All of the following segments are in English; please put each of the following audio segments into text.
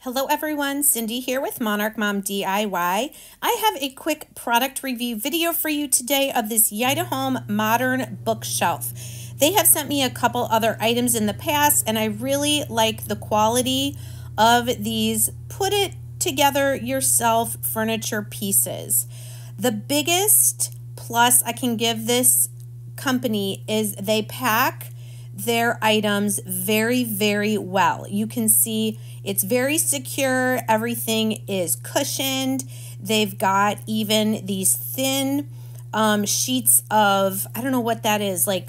Hello everyone, Cindy here with Monarch Mom DIY. I have a quick product review video for you today of this YITAHOME modern bookshelf. They have sent me a couple other items in the past and I really like the quality of these put it together yourself furniture pieces. The biggest plus I can give this company is they pack their items very, very well. You can see it's very secure. Everything is cushioned. They've got even these thin sheets of, I don't know what that is, like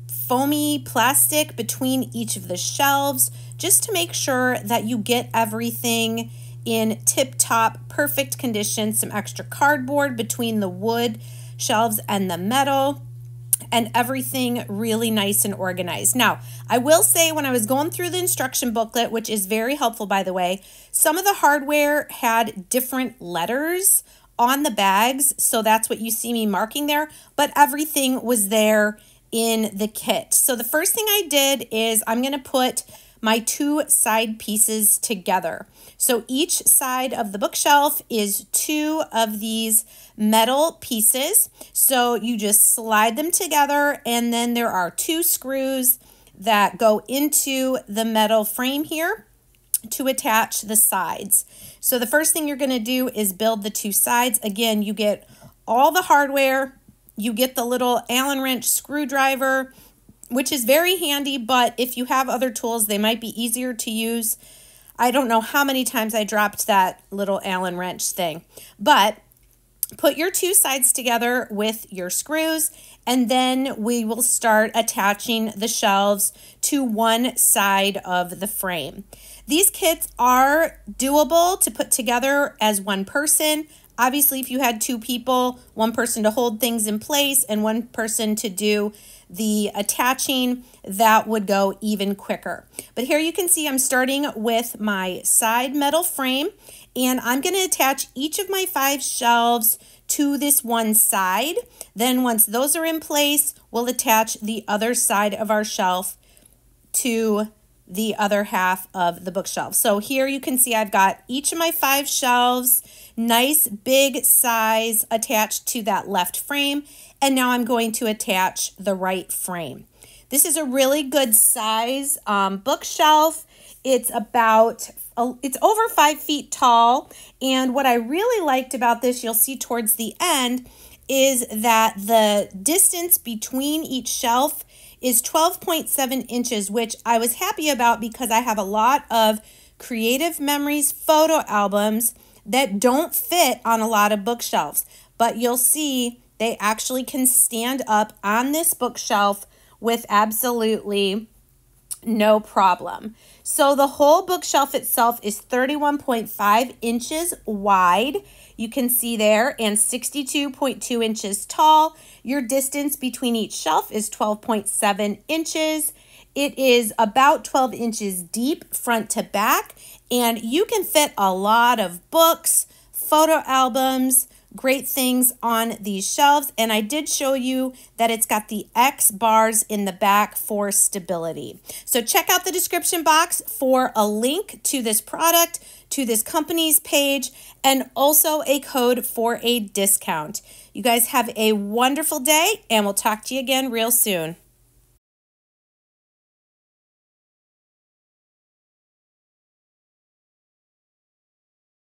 foamy plastic between each of the shelves, just to make sure that you get everything in tip-top, perfect condition. Some extra cardboard between the wood shelves and the metal, and everything really nice and organized. Now, I will say when I was going through the instruction booklet, which is very helpful by the way, some of the hardware had different letters on the bags, so that's what you see me marking there, but everything was there in the kit. So the first thing I did is I'm going to put my two side pieces together. So each side of the bookshelf is two of these metal pieces. So you just slide them together, and then there are two screws that go into the metal frame here to attach the sides. So the first thing you're going to do is build the two sides. Again, you get all the hardware, you get the little Allen wrench screwdriver, which is very handy, but if you have other tools, they might be easier to use. I don't know how many times I dropped that little Allen wrench thing, but put your two sides together with your screws, and then we will start attaching the shelves to one side of the frame. These kits are doable to put together as one person. Obviously, if you had two people, one person to hold things in place and one person to do the attaching, that would go even quicker. But here you can see I'm starting with my side metal frame, and I'm going to attach each of my 5 shelves to this one side. Then once those are in place, we'll attach the other side of our shelf to the other half of the bookshelf. So here you can see I've got each of my 5 shelves, nice big size attached to that left frame, and now I'm going to attach the right frame. This is a really good size bookshelf. It's over 5 feet tall, and what I really liked about this, you'll see towards the end, is that the distance between each shelf is 12.7 inches, which I was happy about because I have a lot of Creative Memories photo albums that don't fit on a lot of bookshelves, but you'll see they actually can stand up on this bookshelf with absolutely no problem. So the whole bookshelf itself is 31.5 inches wide, you can see there, and 62.2 inches tall. Your distance between each shelf is 12.7 inches. It is about 12 inches deep front to back, and you can fit a lot of books, photo albums, great things on these shelves. And I did show you that it's got the X bars in the back for stability. So check out the description box for a link to this product, to this company's page, and also a code for a discount. You guys have a wonderful day, and we'll talk to you again real soon.